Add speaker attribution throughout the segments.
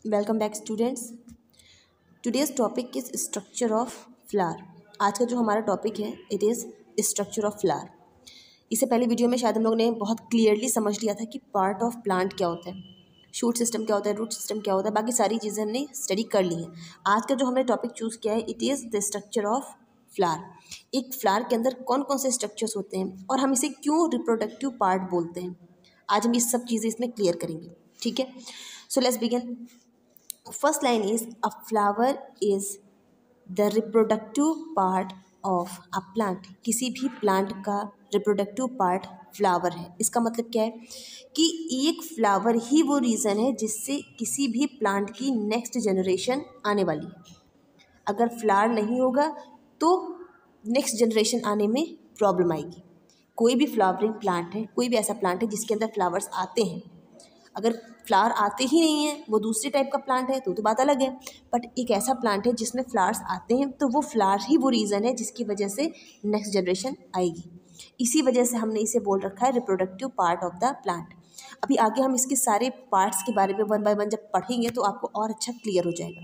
Speaker 1: Welcome back students. Today's topic is structure of flower. आज का जो हमारा टॉपिक है it is structure of flower. इससे पहले वीडियो में शायद हम लोग ने बहुत क्लियरली समझ लिया था कि पार्ट ऑफ प्लांट क्या होता है, शूट सिस्टम क्या होता है, रूट सिस्टम क्या होता है, बाकी सारी चीज़ें हमने स्टडी कर ली हैं। आज का जो हमने टॉपिक चूज़ किया है it is the structure of flower. एक फ्लावर के अंदर कौन कौन से स्ट्रक्चर्स होते हैं और हम इसे क्यों रिप्रोडक्टिव पार्ट बोलते हैं, आज हम ये सब चीज़ें इसमें क्लियर करेंगे। ठीक है, so let's begin. First line is a flower is the reproductive part of a plant। किसी भी प्लांट का रिप्रोडक्टिव पार्ट फ्लावर है। इसका मतलब क्या है कि एक फ्लावर ही वो रीज़न है जिससे किसी भी प्लांट की नेक्स्ट जनरेशन आने वाली है। अगर फ्लावर नहीं होगा तो नेक्स्ट जनरेशन आने में प्रॉब्लम आएगी। कोई भी फ्लावरिंग प्लांट है, कोई भी ऐसा प्लांट है जिसके अंदर फ्लावर्स आते हैं, अगर फ्लावर आते ही नहीं है वो दूसरे टाइप का प्लांट है तो बात अलग है। बट एक ऐसा प्लांट है जिसमें फ्लावर्स आते हैं तो वो फ्लावर ही वो रीज़न है जिसकी वजह से नेक्स्ट जनरेशन आएगी। इसी वजह से हमने इसे बोल रखा है reproductive part of the plant. अभी आगे हम इसके सारे पार्ट्स के बारे में वन बाय वन जब पढ़ेंगे तो आपको और अच्छा क्लियर हो जाएगा।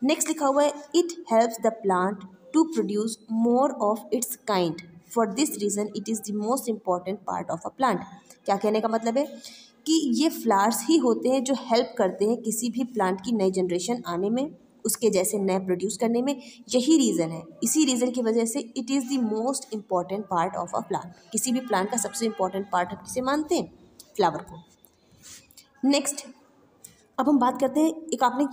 Speaker 1: नेक्स्ट लिखा हुआ है it helps the plant to produce more of its kind, for this reason it is the most important part of a plant. क्या कहने का मतलब है कि ये फ्लावर्स ही होते हैं जो हेल्प करते हैं किसी भी प्लांट की नई जनरेशन आने में, उसके जैसे नए प्रोड्यूस करने में। यही रीज़न है, इसी रीज़न की वजह से it is the most important part of a plant. किसी भी प्लांट का सबसे इम्पॉर्टेंट पार्ट हम किसे मानते हैं? फ्लावर को। नेक्स्ट अब हम बात करते हैं, एक आपने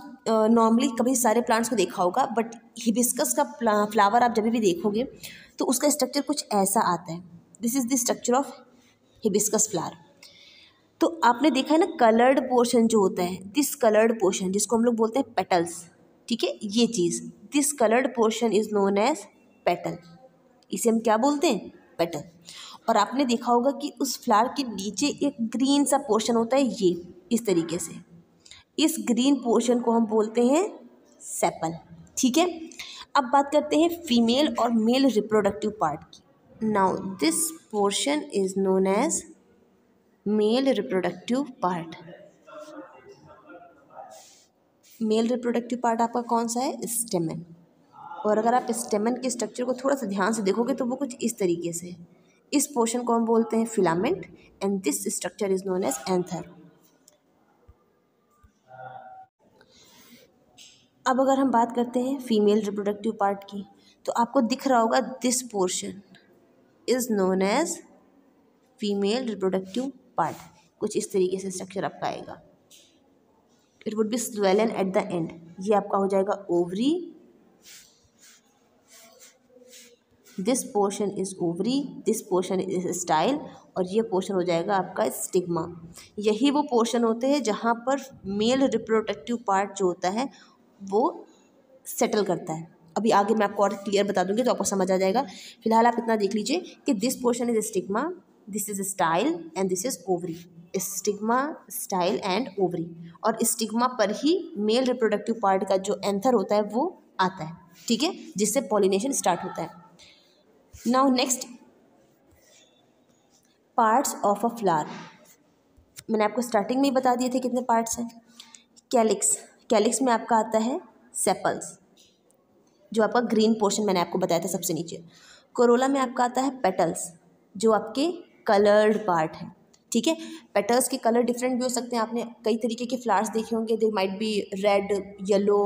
Speaker 1: नॉर्मली कभी सारे प्लांट्स को देखा होगा, बट हिबिस्कस का फ्लावर आप जब भी देखोगे तो उसका स्ट्रक्चर कुछ ऐसा आता है। This is the structure of hibiscus flower. तो आपने देखा है ना, कलर्ड पोर्शन जो होता है, दिस कलर्ड पोर्शन जिसको हम लोग बोलते हैं पेटल्स, ठीक है, ये चीज़ this coloured portion is known as petal. इसे हम क्या बोलते हैं? पेटल। और आपने देखा होगा कि उस फ्लावर के नीचे एक ग्रीन सा पोर्शन होता है, ये इस तरीके से, इस ग्रीन पोर्शन को हम बोलते हैं सेपल। ठीक है, अब बात करते हैं फीमेल और मेल रिप्रोडक्टिव पार्ट की। Now this portion is known as male reproductive part. Male reproductive part आपका कौन सा है? स्टेमन। और अगर आप स्टेमन के स्ट्रक्चर को थोड़ा सा ध्यान से देखोगे तो वो कुछ इस तरीके से है। इस पोर्शन को हम बोलते हैं filament and this structure is known as anther. अब अगर हम बात करते हैं फीमेल रिप्रोडक्टिव पार्ट की तो आपको दिख रहा होगा this portion is known as female reproductive part. कुछ इस तरीके से स्ट्रक्चर आपका आएगा। It would be swollen at the end. ये आपका हो जाएगा ovary, this portion is ovary, this portion is style, और ये पोर्शन हो जाएगा आपका स्टिग्मा। यही वो पोर्शन होते हैं जहाँ पर मेल रिप्रोडक्टिव पार्ट जो होता है वो सेटल करता है। अभी आगे मैं आपको और क्लियर बता दूंगी तो आपको समझ आ जाएगा। फिलहाल आप इतना देख लीजिए कि this portion is stigma, this is style and this is ovary. Stigma, style and ovary, और स्टिग्मा पर ही मेल रिप्रोडक्टिव पार्ट का जो एंथर होता है वो आता है। ठीक है, जिससे पॉलिनेशन स्टार्ट होता है। Now next, parts of a flower. मैंने आपको स्टार्टिंग में ही बता दिए थे कितने पार्ट्स हैं। कैलिक्स, कैलिक्स में आपका आता है सेपल्स, जो आपका ग्रीन पोर्शन मैंने आपको बताया था सबसे नीचे। कोरोला में आपका आता है पेटल्स, जो आपके कलर्ड पार्ट है। ठीक है, पेटल्स के कलर डिफरेंट भी हो सकते हैं। आपने कई तरीके के फ्लावर्स देखे होंगे, they might be red, yellow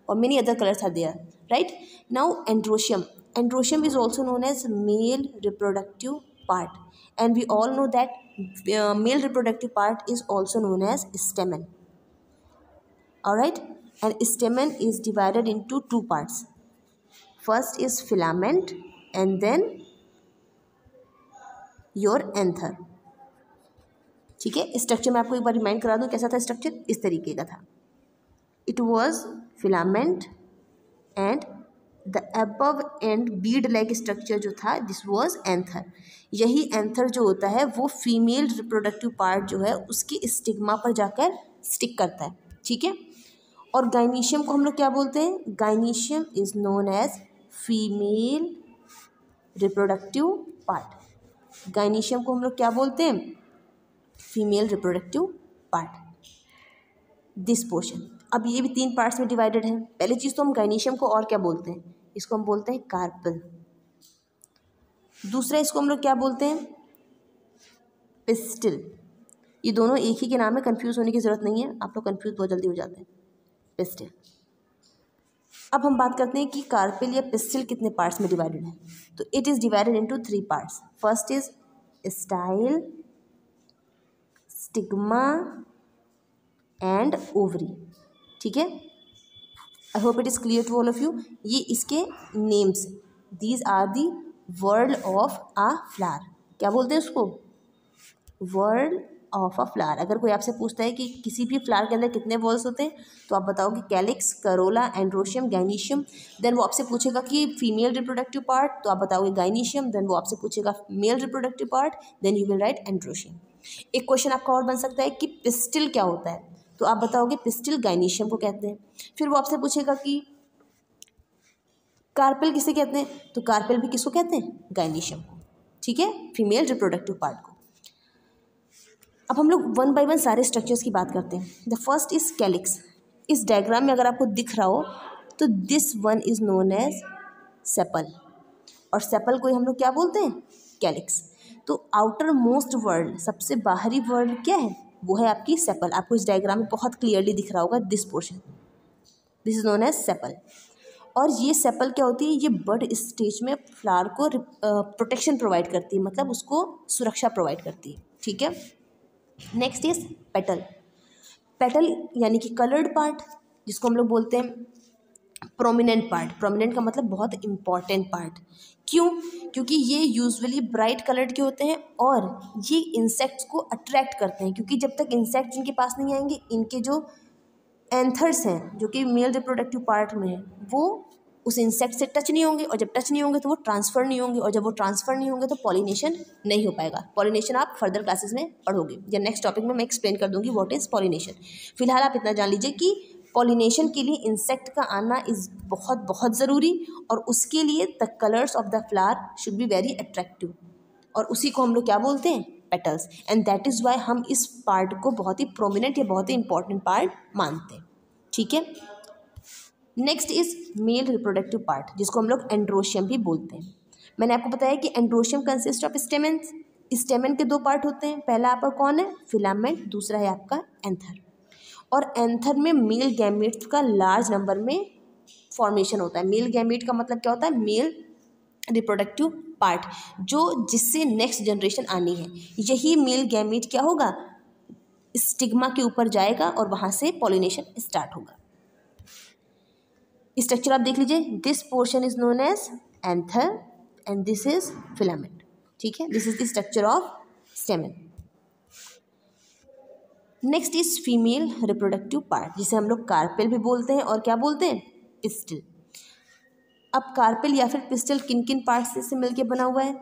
Speaker 1: और many other colours are there, right. Now androecium, androecium is also known as male reproductive part and we all know that male reproductive part is also known as stamen. Alright, and stamen is divided into two parts. First is filament and then your anther. ठीक है, structure मैं आपको एक बार remind करा दूँ कैसा था structure. इस तरीके का था। It was filament and the above and Beed like structure जो था दिस वॉज एंथर। यही एंथर जो होता है वो फीमेल रिप्रोडक्टिव पार्ट जो है उसके स्टिग्मा पर जाकर स्टिक करता है। ठीक है, और गाइनीशियम को हम लोग क्या बोलते हैं? Gynoecium is known as female reproductive part. Gynoecium को हम लोग क्या बोलते हैं? Female reproductive part. This portion अब ये भी 3 पार्ट्स में डिवाइडेड है। पहली चीज़ तो हम गाइनीशियम को और क्या बोलते हैं, इसको हम बोलते हैं कार्पेल। दूसरा इसको हम लोग क्या बोलते हैं, पिस्टिल। ये दोनों एक ही के नाम है, कंफ्यूज होने की ज़रूरत नहीं है, आप लोग कंफ्यूज बहुत जल्दी हो जाते हैं। पिस्टिल। अब हम बात करते हैं कि कार्पेल या पिस्टिल कितने पार्ट्स में डिवाइडेड है। तो it is divided into 3 parts. First is style, stigma and ovary. ठीक है, I hope it is clear to all of you. ये इसके names, these are the word of a flower. क्या बोलते हैं उसको, वर्ड ऑफ अ फ्लावर। अगर कोई आपसे पूछता है कि किसी भी फ्लावर के अंदर कितने वॉल्स होते हैं, तो आप बताओगे calyx, corolla, androecium, gynoecium. Then वो आपसे पूछेगा कि फीमेल रिप्रोडक्टिव पार्ट, तो आप बताओगे गाइनीशियम। देन वो आपसे पूछेगा male reproductive part, then you will write androecium. एक क्वेश्चन आपका और बन सकता है कि पिस्टिल क्या होता है, तो आप बताओगे पिस्टिल गाइनीशियम को कहते हैं। फिर वो आपसे पूछेगा कि कार्पेल किसे कहते हैं, तो कार्पेल भी किसको कहते हैं, गाइनीशियम को। ठीक है, फीमेल रिप्रोडक्टिव पार्ट को। अब हम लोग 1 बाय 1 सारे स्ट्रक्चर्स की बात करते हैं। The first is calyx. इस डायग्राम में अगर आपको दिख रहा हो तो this one is known as sepal, और सेपल को हम लोग क्या बोलते हैं, कैलिक्स। तो आउटर मोस्ट वर्ड, सबसे बाहरी वर्ड क्या है, वो है आपकी सेपल। आपको इस डायग्राम में बहुत क्लियरली दिख रहा होगा this portion, this is known as sepal. और ये सेपल क्या होती है, ये बड स्टेज में फ्लावर को प्रोटेक्शन प्रोवाइड करती है, मतलब उसको सुरक्षा प्रोवाइड करती है। ठीक है, नेक्स्ट इज पेटल। पेटल यानी कि कलर्ड पार्ट, जिसको हम लोग बोलते हैं प्रोमिनेंट पार्ट। प्रोमिनेंट का मतलब बहुत इंपॉर्टेंट पार्ट। क्यों, क्योंकि ये यूजुअली ब्राइट कलर्ड के होते हैं और ये इंसेक्ट्स को अट्रैक्ट करते हैं, क्योंकि जब तक इंसेक्ट्स इनके पास नहीं आएंगे, इनके जो एंथर्स हैं जो कि मेल रिप्रोडक्टिव पार्ट में है, वो उस इंसेक्ट से टच नहीं होंगे, और जब टच नहीं होंगे तो वो ट्रांसफ़र नहीं होंगे, और जब वो ट्रांसफ़र नहीं होंगे तो पॉलिनेशन नहीं हो पाएगा। पॉलिनेशन आप फर्दर क्लासेस में पढ़ोगे, या नेक्स्ट टॉपिक में मैं एक्सप्लेन कर दूंगी व्हाट इज़ पॉलिनेशन। फिलहाल आप इतना जान लीजिए कि पॉलिनेशन के लिए इंसेक्ट का आना इज़ बहुत बहुत ज़रूरी, और उसके लिए the colours of the flower should be very attractive, और उसी को हम लोग क्या बोलते हैं, petals. And that is why हम इस पार्ट को बहुत ही प्रोमिनेंट या बहुत ही इंपॉर्टेंट पार्ट मानते हैं। ठीक है, next is male reproductive part, जिसको हम लोग एंड्रोशियम भी बोलते हैं। मैंने आपको बताया कि androecium consist of stamens. Stamen के 2 पार्ट होते हैं, पहला आपका कौन है, फिलामेंट, दूसरा है आपका एंथर। और एंथर में मेल गैमेट्स का लार्ज नंबर में फॉर्मेशन होता है। मेल गैमेट का मतलब क्या होता है, मेल रिप्रोडक्टिव पार्ट, जो जिससे नेक्स्ट जनरेशन आनी है, यही मेल गैमेट क्या होगा, स्टिग्मा के ऊपर जाएगा और वहाँ से पॉलिनेशन स्टार्ट होगा। स्ट्रक्चर आप देख लीजिए, this portion is known as anther and this is filament. ठीक है, this is the structure of stamen. Next is female reproductive part, जिसे हम लोग कार्पेल भी बोलते हैं और क्या बोलते हैं, पिस्टिल। अब कार्पेल या फिर पिस्टिल किन किन पार्ट्स से मिलकर बना हुआ है,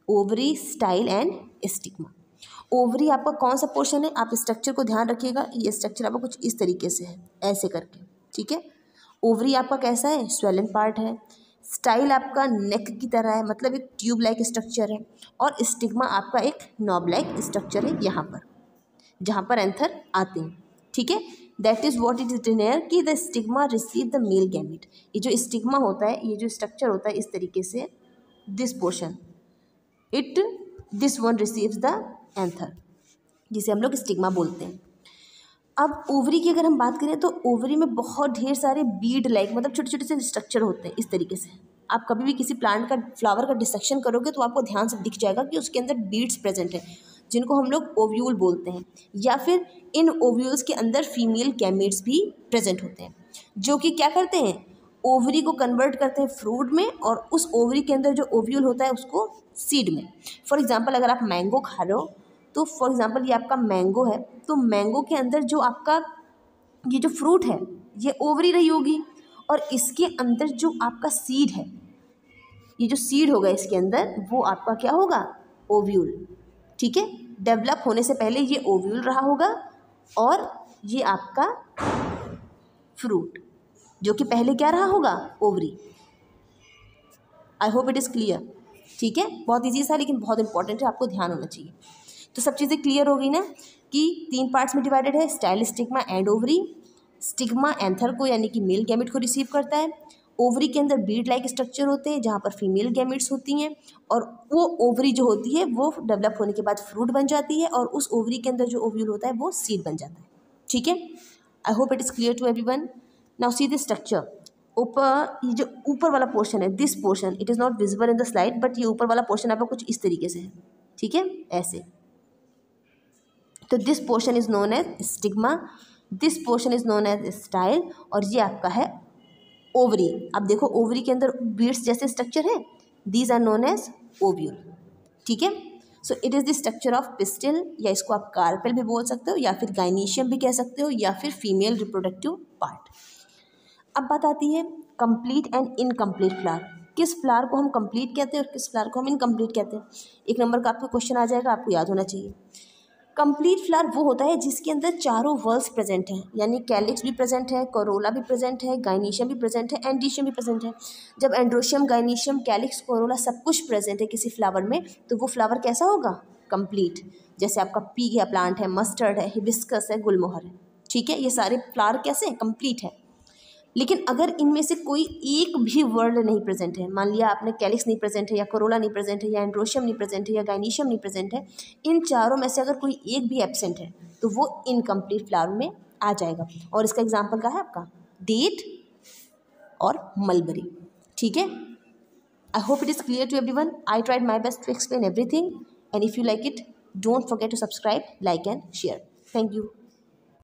Speaker 1: ovary, style and stigma. Ovary आपका कौन सा पोर्शन है, आप स्ट्रक्चर को ध्यान रखिएगा, ये स्ट्रक्चर आपका कुछ इस तरीके से है, ऐसे करके। ठीक है, ओवरी आपका कैसा है, स्वेलन पार्ट है। स्टाइल आपका नेक की तरह है, मतलब एक ट्यूब लाइक स्ट्रक्चर है। और स्टिग्मा आपका एक नॉब लाइक स्ट्रक्चर है, यहाँ पर जहाँ पर एंथर आते हैं। ठीक है, that is what it is डिनेयर कि the stigma receive the male gamete. ये जो स्टिग्मा होता है, ये जो स्ट्रक्चर होता है इस तरीके से, this portion this one receives the anther, जिसे हम लोग स्टिग्मा बोलते हैं। अब ओवरी की अगर हम बात करें तो ओवरी में बहुत ढेर सारे बीड लाइक, मतलब छोटे छोटे से स्ट्रक्चर होते हैं इस तरीके से। आप कभी भी किसी प्लांट का, फ्लावर का डिसेक्शन करोगे तो आपको ध्यान से दिख जाएगा कि उसके अंदर बीड्स प्रेजेंट हैं, जिनको हम लोग ओव्यूल बोलते हैं, या फिर इन ओव्यूल्स के अंदर फीमेल गैमेट्स भी प्रेजेंट होते हैं, जो कि क्या करते हैं, ओवरी को कन्वर्ट करते हैं फ्रूट में, और उस ओवरी के अंदर जो ओव्यूल होता है उसको सीड में। फॉर एग्जाम्पल अगर आप मैंगो खा रहे हो, तो फॉर एग्जांपल ये आपका मैंगो है, तो मैंगो के अंदर जो आपका ये जो फ्रूट है ये ओवरी रही होगी, और इसके अंदर जो आपका सीड है, ये जो सीड होगा इसके अंदर, वो आपका क्या होगा, ओव्यूल। ठीक है, डेवलप होने से पहले ये ओव्यूल रहा होगा, और ये आपका फ्रूट जो कि पहले क्या रहा होगा, ovary. I hope it is clear. ठीक है, बहुत ईजी सा लेकिन बहुत इंपॉर्टेंट है, आपको ध्यान होना चाहिए। तो सब चीज़ें क्लियर हो गई ना, कि 3 पार्ट्स में डिवाइडेड है, style, stigma and ovary. Stigma anther को यानी कि मेल गैमेट को रिसीव करता है। ओवरी के अंदर बीड लाइक स्ट्रक्चर होते हैं जहाँ पर फीमेल गैमेट्स होती हैं, और वो ओवरी जो होती है वो डेवलप होने के बाद फ्रूट बन जाती है, और उस ओवरी के अंदर जो ओव्यूल होता है वो सीड बन जाता है। ठीक है, I hope it is clear to everyone. Now see the structure. ऊपर ये जो ऊपर वाला पोर्शन है, this portion it is not visible in the slide, but ये ऊपर वाला पोर्शन आपका कुछ इस तरीके से है। ठीक है, ऐसे। तो this portion is known as stigma, this portion is known as style, और ये आपका है ओवरी। अब देखो ओवरी के अंदर बीड्स जैसे स्ट्रक्चर है, these are known as ovule. ठीक है, so it is the structure of pistil, या इसको आप कार्पेल भी बोल सकते हो, या फिर गाइनीशियम भी कह सकते हो, या फिर फीमेल रिप्रोडक्टिव पार्ट। अब बात आती है कंप्लीट एंड इनकम्प्लीट फ्लावर। किस फ्लावर को हम कंप्लीट कहते हैं और किस फ्लावर को हम इनकम्प्लीट कहते हैं। एक नंबर का आपको क्वेश्चन आ जाएगा, आपको याद होना चाहिए। कंप्लीट फ्लावर वो होता है जिसके अंदर चारों वर्ल्स प्रेजेंट हैं, यानी कैलिक्स भी प्रेजेंट है, कोरोला भी प्रेजेंट है, गाइनीशियम भी प्रेजेंट है, एंड्रीशियम भी प्रेजेंट है। जब एंड्रोशियम, गाइनीशियम, कैलिक्स, कोरोला सब कुछ प्रेजेंट है किसी फ्लावर में, तो वो फ्लावर कैसा होगा, कंप्लीट। जैसे आपका पी का प्लांट है, मस्टर्ड है, हिबिस्कस है, गुलमोहर है। ठीक है, ये सारे फ्लावर कैसे हैं, कंप्लीट है। लेकिन अगर इनमें से कोई एक भी वर्ड नहीं प्रेजेंट है, मान लिया आपने कैलिक्स नहीं प्रेजेंट है, या कोरोला नहीं प्रेजेंट है, या एंड्रोशियम नहीं प्रेजेंट है, या गाइनीशियम नहीं प्रेजेंट है, इन चारों में से अगर कोई एक भी एब्सेंट है तो वो इनकम्प्लीट फ्लावर में आ जाएगा। और इसका एग्जाम्पल क्या है आपका, डेट और मलबरी। ठीक है, I hope it is clear to everyone. I tried my best to explain everything, and if you like it, don't forget to subscribe, like and share. Thank you.